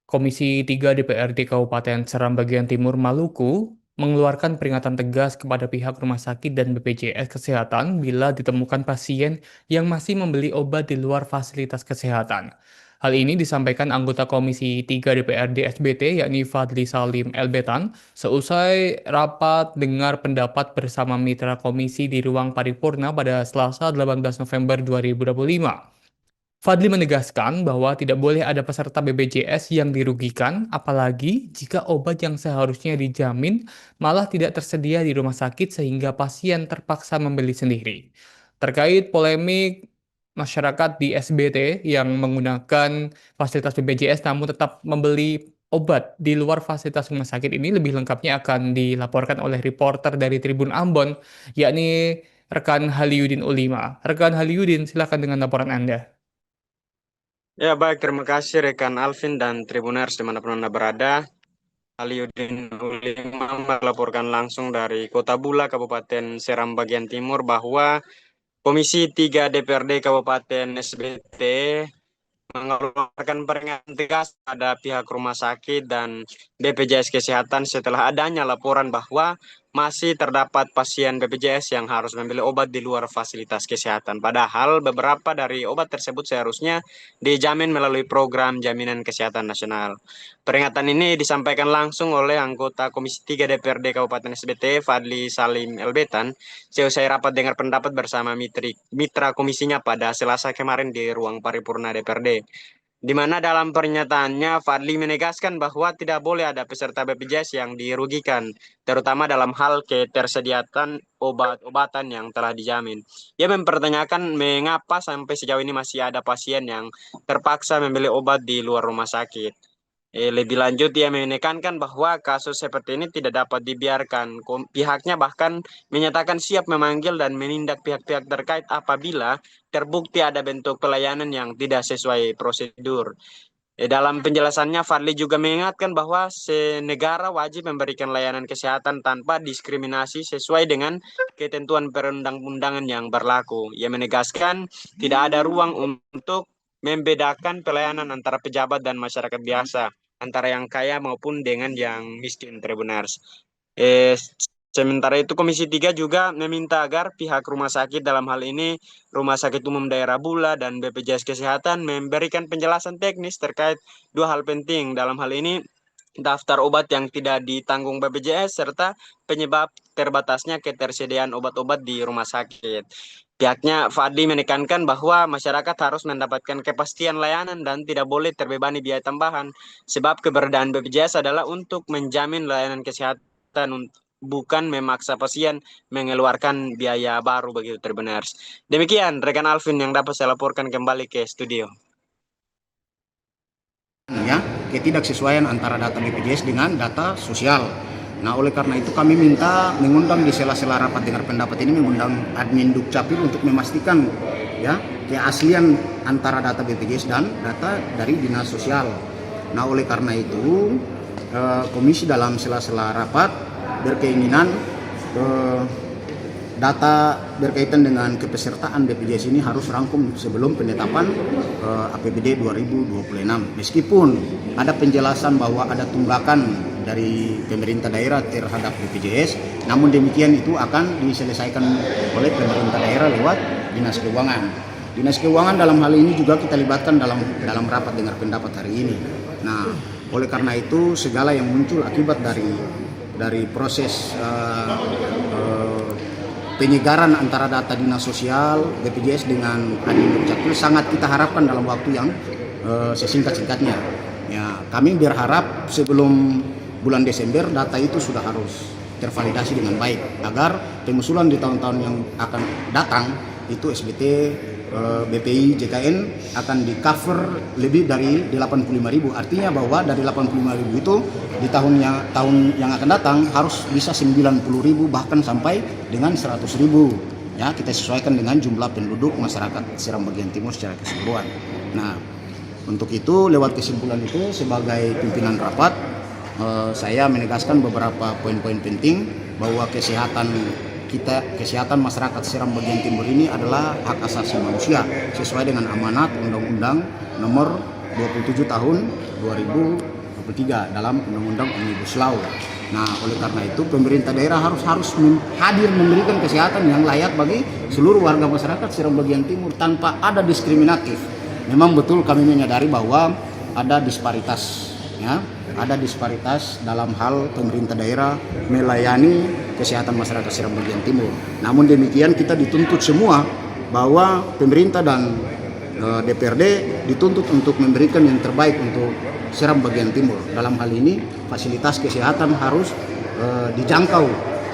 Komisi 3 DPRD Kabupaten Seram Bagian Timur Maluku mengeluarkan peringatan tegas kepada pihak rumah sakit dan BPJS Kesehatan bila ditemukan pasien yang masih membeli obat di luar fasilitas kesehatan. Hal ini disampaikan anggota Komisi 3 DPRD SBT yakni Fadli Salim Elbetan seusai rapat dengar pendapat bersama mitra komisi di ruang paripurna pada Selasa 18 November 2025. Fadli menegaskan bahwa tidak boleh ada peserta BPJS yang dirugikan, apalagi jika obat yang seharusnya dijamin malah tidak tersedia di rumah sakit sehingga pasien terpaksa membeli sendiri. Terkait polemik masyarakat di SBT yang menggunakan fasilitas BPJS namun tetap membeli obat di luar fasilitas rumah sakit ini lebih lengkapnya akan dilaporkan oleh reporter dari Tribun Ambon, yakni rekan Haliudin Ulima. Rekan Haliudin, silakan dengan laporan Anda. Ya baik, terima kasih rekan Alvin dan Tribuners dimanapun Anda berada. Aliudin Ulima melaporkan langsung dari Kota Bula, Kabupaten Seram bagian Timur bahwa Komisi 3 DPRD Kabupaten SBT mengeluarkan peringatan tegas pada pihak rumah sakit dan BPJS Kesehatan setelah adanya laporan bahwa masih terdapat pasien BPJS yang harus membeli obat di luar fasilitas kesehatan. Padahal beberapa dari obat tersebut seharusnya dijamin melalui program Jaminan Kesehatan Nasional. Peringatan ini disampaikan langsung oleh anggota Komisi 3 DPRD Kabupaten SBT Fadli Salim Elbetan seusai rapat dengar pendapat bersama mitra komisinya pada Selasa kemarin di ruang paripurna DPRD, di mana dalam pernyataannya Fadli menegaskan bahwa tidak boleh ada peserta BPJS yang dirugikan, terutama dalam hal ketersediaan obat-obatan yang telah dijamin. Ia mempertanyakan mengapa sampai sejauh ini masih ada pasien yang terpaksa membeli obat di luar rumah sakit. Lebih lanjut, ia menekankan bahwa kasus seperti ini tidak dapat dibiarkan. Pihaknya bahkan menyatakan siap memanggil dan menindak pihak-pihak terkait apabila terbukti ada bentuk pelayanan yang tidak sesuai prosedur. Dalam penjelasannya, Fadli juga mengingatkan bahwa negara wajib memberikan layanan kesehatan tanpa diskriminasi sesuai dengan ketentuan perundang-undangan yang berlaku. Ia menegaskan tidak ada ruang untuk membedakan pelayanan antara pejabat dan masyarakat biasa, antara yang kaya maupun dengan yang miskin, Tribuners. Eh, Sementara itu Komisi 3 juga meminta agar pihak rumah sakit, dalam hal ini Rumah Sakit Umum Daerah Bula dan BPJS Kesehatan, memberikan penjelasan teknis terkait dua hal penting. Dalam hal ini daftar obat yang tidak ditanggung BPJS serta penyebab terbatasnya ketersediaan obat-obat di rumah sakit. Pihaknya Fadli menekankan bahwa masyarakat harus mendapatkan kepastian layanan dan tidak boleh terbebani biaya tambahan, sebab keberadaan BPJS adalah untuk menjamin layanan kesehatan, bukan memaksa pasien mengeluarkan biaya baru begitu, Tribuners. Demikian rekan Alvin yang dapat saya laporkan kembali ke studio. Ya, ketidaksesuaian antara data BPJS dengan data sosial. Nah, oleh karena itu kami minta mengundang di sela-sela rapat dengar pendapat ini, mengundang admin Dukcapil untuk memastikan ya keaslian antara data BPJS dan data dari dinas sosial. Nah, oleh karena itu komisi dalam sela-sela rapat berkeinginan data berkaitan dengan kepesertaan BPJS ini harus rangkum sebelum penetapan APBD 2026. Meskipun ada penjelasan bahwa ada tunggakan dari pemerintah daerah terhadap BPJS, namun demikian itu akan diselesaikan oleh pemerintah daerah lewat Dinas Keuangan. Dinas Keuangan dalam hal ini juga kita libatkan dalam rapat dengar pendapat hari ini. Nah, oleh karena itu segala yang muncul akibat dari proses penyegaran antara data dinas sosial BPJS dengan admin Dukcapil sangat kita harapkan dalam waktu yang sesingkat-singkatnya. Ya, kami berharap sebelum bulan Desember data itu sudah harus tervalidasi dengan baik agar pengusulan di tahun-tahun yang akan datang itu SBT, BPI, JKN akan di cover lebih dari 85.000. Artinya bahwa dari 85.000 itu di tahun yang akan datang harus bisa 90.000 bahkan sampai dengan 100.000. Ya, kita sesuaikan dengan jumlah penduduk masyarakat Seram bagian timur secara keseluruhan. Nah, untuk itu lewat kesimpulan itu sebagai pimpinan rapat saya menegaskan beberapa poin-poin penting bahwa kesehatan masyarakat Seram bagian timur ini adalah hak asasi manusia sesuai dengan amanat Undang-Undang nomor 27 tahun 2023 dalam Undang-Undang Omnibus Law. Nah, oleh karena itu pemerintah daerah harus hadir memberikan kesehatan yang layak bagi seluruh warga masyarakat Seram bagian timur tanpa ada diskriminatif. Memang betul kami menyadari bahwa ada disparitas, ya, ada disparitas dalam hal pemerintah daerah melayani kesehatan masyarakat Seram bagian timur. Namun demikian kita dituntut semua bahwa pemerintah dan DPRD dituntut untuk memberikan yang terbaik untuk Seram bagian timur. Dalam hal ini fasilitas kesehatan harus dijangkau,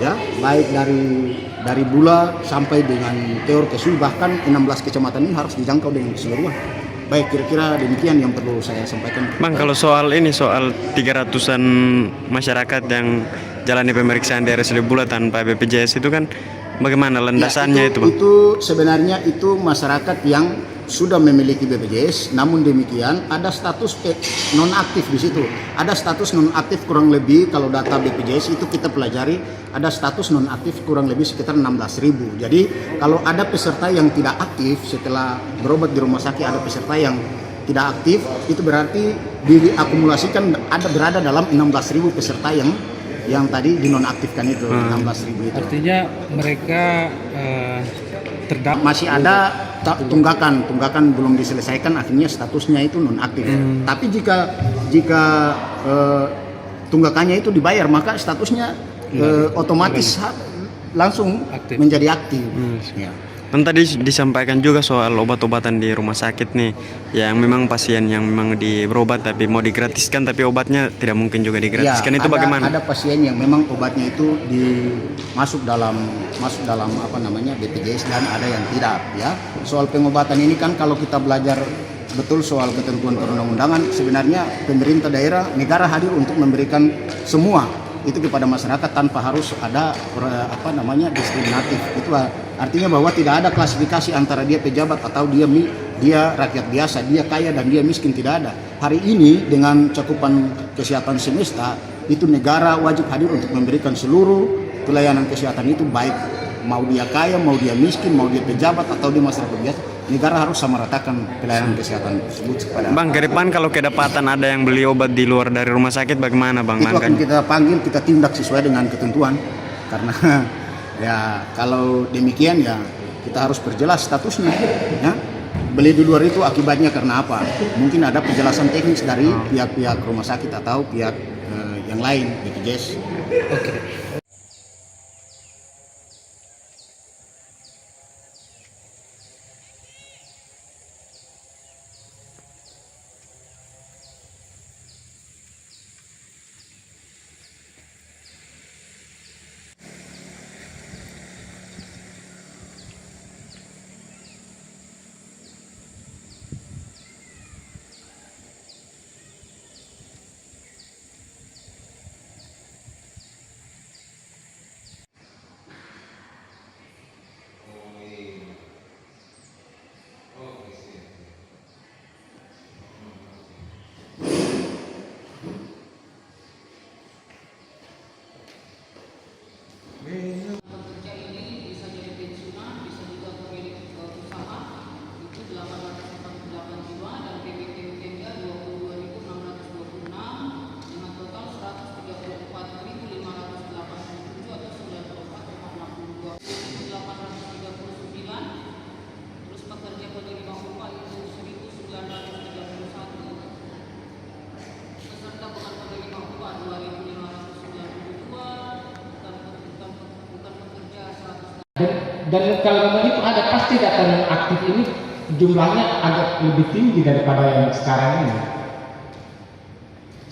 ya, baik dari Bula sampai dengan Teor Kesul, bahkan 16 kecamatan ini harus dijangkau dengan keseluruhan. Baik, kira-kira demikian yang perlu saya sampaikan. Bang, kalau soal 300-an masyarakat yang jalani pemeriksaan di RSUD Bula tanpa BPJS itu kan bagaimana landasannya ya, itu Bang? Itu sebenarnya itu masyarakat yang sudah memiliki BPJS, namun demikian ada status nonaktif di situ. Ada status nonaktif kurang lebih, kalau data BPJS itu kita pelajari, ada status nonaktif kurang lebih sekitar 16.000. Jadi kalau ada peserta yang tidak aktif setelah berobat di rumah sakit, ada peserta yang tidak aktif, itu berarti diakumulasikan berada dalam 16.000 peserta yang tadi dinonaktifkan itu. 16.000 itu. Artinya mereka masih ada tunggakan belum diselesaikan, akhirnya statusnya itu nonaktif. Tapi jika tunggakannya itu dibayar, maka statusnya otomatis langsung aktif. menjadi aktif. Ya. Kan tadi disampaikan juga soal obat-obatan di rumah sakit nih, yang memang pasien yang memang berobat tapi mau digratiskan, tapi obatnya tidak mungkin juga digratiskan. Ya, itu bagaimana? Ada pasien yang memang obatnya itu masuk dalam BPJS dan ada yang tidak, ya. Soal pengobatan ini kan kalau kita belajar betul soal ketentuan perundang-undangan, sebenarnya pemerintah daerah, negara hadir untuk memberikan semua itu kepada masyarakat tanpa harus ada diskriminatif. Itu artinya bahwa tidak ada klasifikasi antara dia pejabat atau dia rakyat biasa, dia kaya dan dia miskin, tidak ada. Hari ini dengan cakupan kesehatan semesta itu negara wajib hadir untuk memberikan seluruh pelayanan kesehatan itu, baik mau dia kaya, mau dia miskin, mau dia pejabat atau dia masyarakat biasa. Negara harus samaratakan pelayanan kesehatan tersebut kepada. Bang, ke depan kalau kedapatan ada yang beli obat di luar dari rumah sakit, bagaimana Bang? Itu akan kita panggil, kita tindak sesuai dengan ketentuan. Karena ya kalau demikian ya kita harus perjelas statusnya. Ya. Beli di luar itu akibatnya karena apa? Mungkin ada penjelasan teknis dari pihak-pihak rumah sakit atau pihak yang lain, BPJS. Oke. Pekerja ini bisa jadi pensiunan, bisa juga pemilik usaha, itu 848 jiwa, dan PBT UTMJ 22.626 dengan total 134.587 atau 94,62. 839, terus pekerja penerima upah itu 1.931, peserta bukan penerima upah 2.592, bukan pekerja 100. Dan kalau memang itu ada, pasti data yang aktif ini jumlahnya agak lebih tinggi daripada yang sekarang ini.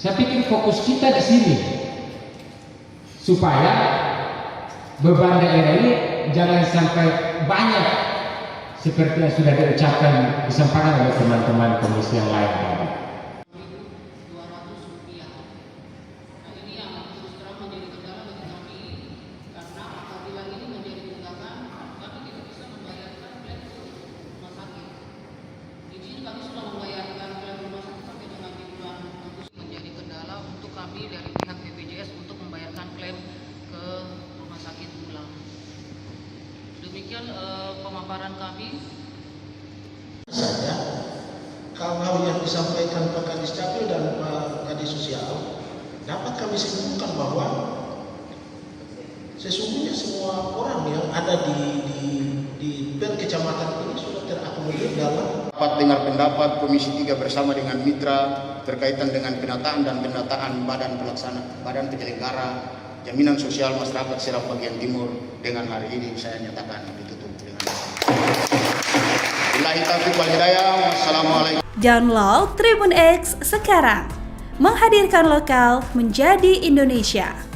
Saya pikir fokus kita di sini supaya beban daerah ini jangan sampai banyak seperti yang sudah diucapkan, disampaikan oleh teman-teman komisi yang lain tadi. Rp200. Nah, ini yang terus terang menjadi kendala bagi kami, karena apabila ini menjadi tunggakan, kami tidak bisa membayarkan klaim rumah sakit. Di sini kami sudah membayarkan klaim rumah sakit sampai dengan di bulan Agustus. Menjadi kendala untuk kami dari pihak BPJS untuk membayarkan klaim ke rumah sakit Bula. Demikian pemaparan kami. Saja kalau yang disampaikan kami simpulkan bahwa sesungguhnya semua orang yang ada di per kecamatan ini sudah terakomodir dalam Rapat dengar pendapat Komisi 3 bersama dengan mitra berkaitan dengan penataan dan pendataan badan pelaksana, badan penyelenggara jaminan sosial masyarakat Seram Bagian Timur dengan hari ini saya nyatakan ditutup dengan Billahi taufiq wal hidayah. Wassalamualaikum. Download Tribun X sekarang, menghadirkan lokal menjadi Indonesia.